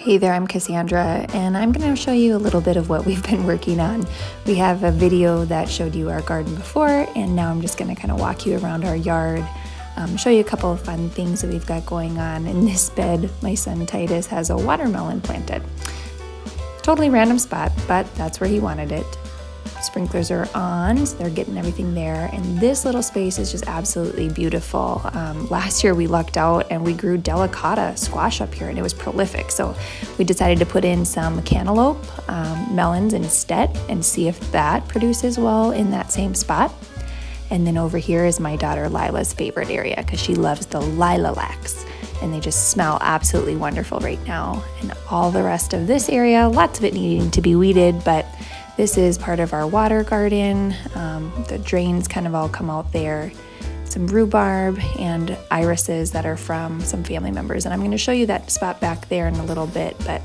Hey there, I'm Cassandra, and I'm going to show you a little bit of what we've been working on. We have a video that showed you our garden before, and now I'm just going to kind of walk you around our yard, show you a couple of fun things that we've got going on. In this bed, my son Titus has a watermelon planted. Totally random spot, but that's where he wanted it. Sprinklers are on, so they're getting everything there, and this little space is just absolutely beautiful. Last year we lucked out and we grew delicata squash up here, and it was prolific, so we decided to put in some cantaloupe melons instead and see if that produces well in that same spot. And then over here is my daughter Lila's favorite area because she loves the lilacs, and they just smell absolutely wonderful right now. And all the rest of this area, lots of it needing to be weeded, but this is part of our water garden. The drains kind of all come out there. Some rhubarb and irises that are from some family members. And I'm going to show you that spot back there in a little bit. But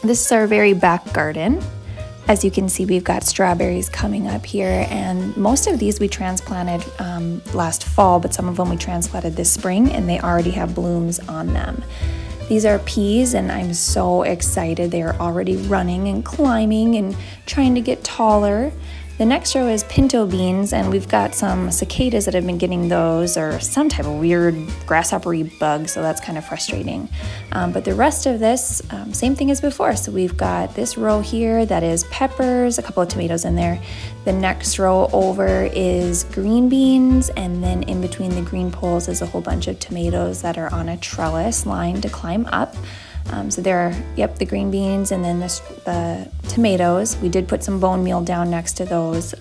this is our very back garden. As you can see, we've got strawberries coming up here. And most of these we transplanted last fall, but some of them we transplanted this spring, and they already have blooms on them. These are peas, and I'm so excited. They are already running and climbing and trying to get taller. The next row is pinto beans, and we've got some cicadas that have been getting those, or some type of weird grasshoppery bug, so that's kind of frustrating. But the rest of this, same thing as before. So we've got this row here that is peppers, a couple of tomatoes in there. The next row over is green beans, and then in between the green poles is a whole bunch of tomatoes that are on a trellis line to climb up. So there are, the green beans, and then the tomatoes. We did put some bone meal down next to those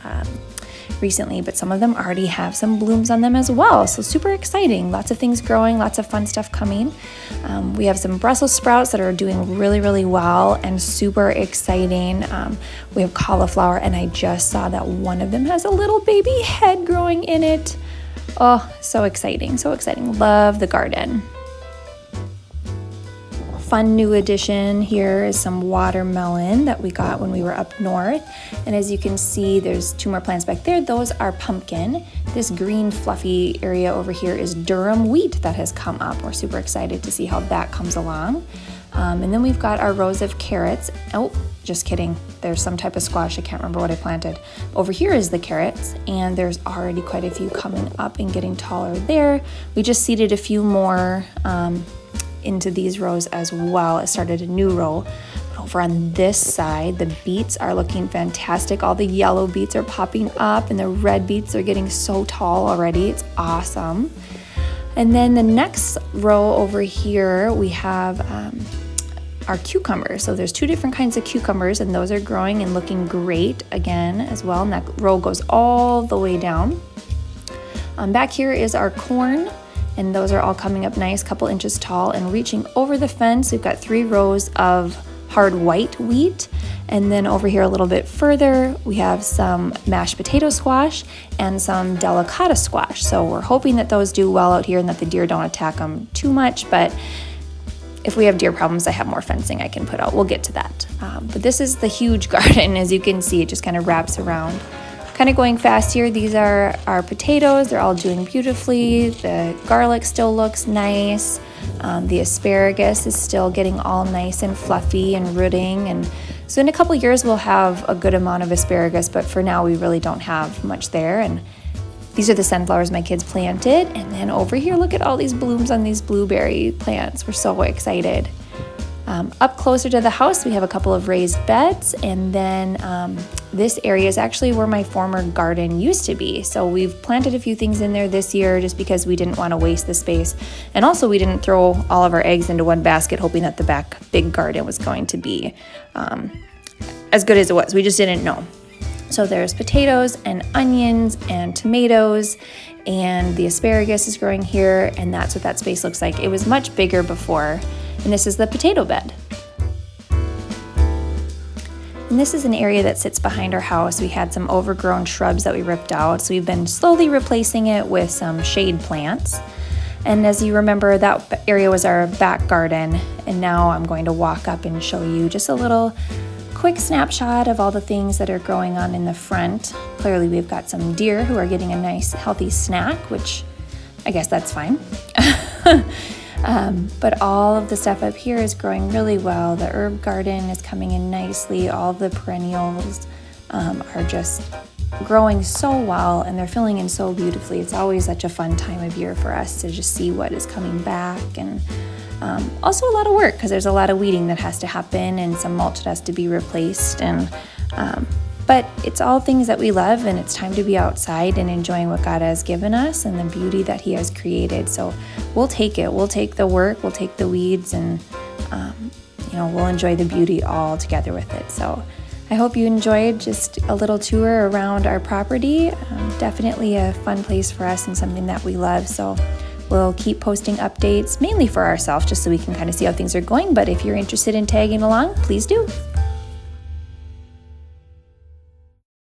recently, but some of them already have some blooms on them as well. So super exciting. Lots of things growing, lots of fun stuff coming. We have some Brussels sprouts that are doing really, really well and super exciting. We have cauliflower, and I just saw that one of them has a little baby head growing in it. Oh, so exciting, so exciting. Love the garden. Fun new addition here is some watermelon that we got when we were up north. And as you can see, there's two more plants back there. Those are pumpkin. This green fluffy area over here is Durham wheat that has come up. We're super excited to see how that comes along. And then we've got our rows of carrots. Oh, just kidding. There's some type of squash. I can't remember what I planted. Over here is the carrots, and there's already quite a few coming up and getting taller there. We just seeded a few more into these rows as well. It started a new row. But over on this side, the beets are looking fantastic. All the yellow beets are popping up, and the red beets are getting so tall already. It's awesome. And then the next row over here, we have our cucumbers. So there's two different kinds of cucumbers, and those are growing and looking great again as well. And that row goes all the way down. Back here is our corn, and those are all coming up nice, couple inches tall, and reaching over the fence. We've got 3 rows of hard white wheat, and then over here a little bit further we have some mashed potato squash and some delicata squash. So we're hoping that those do well out here and that the deer don't attack them too much, but if we have deer problems, I have more fencing I can put out. We'll get to that. But this is the huge garden. As you can see, it just kind of wraps around. Kind of going fast here. These are our potatoes. They're all doing beautifully. The garlic still looks nice. The asparagus is still getting all nice and fluffy and rooting. And so in a couple years, we'll have a good amount of asparagus, but for now, we really don't have much there. And these are the sunflowers my kids planted. And then over here, look at all these blooms on these blueberry plants. We're so excited. Up closer to the house, we have a couple of raised beds, and then this area is actually where my former garden used to be. So we've planted a few things in there this year just because we didn't want to waste the space. And also we didn't throw all of our eggs into one basket hoping that the back big garden was going to be as good as it was. We just didn't know. So there's potatoes and onions and tomatoes, and the asparagus is growing here, and that's what that space looks like. It was much bigger before. And this is the potato bed. And this is an area that sits behind our house. We had some overgrown shrubs that we ripped out, so we've been slowly replacing it with some shade plants. And as you remember, that area was our back garden, and now I'm going to walk up and show you just a little quick snapshot of all the things that are growing on in the front. Clearly we've got some deer who are getting a nice healthy snack, which I guess that's fine. But all of the stuff up here is growing really well. The herb garden is coming in nicely. All of the perennials are just growing so well, and they're filling in so beautifully. It's always such a fun time of year for us to just see what is coming back, and also a lot of work because there's a lot of weeding that has to happen and some mulch that has to be replaced. But it's all things that we love, and it's time to be outside and enjoying what God has given us and the beauty that He has created. So we'll take it. We'll take the work, we'll take the weeds, and we'll enjoy the beauty all together with it. So I hope you enjoyed just a little tour around our property. Definitely a fun place for us and something that we love. So we'll keep posting updates, mainly for ourselves, just so we can kind of see how things are going. But if you're interested in tagging along, please do.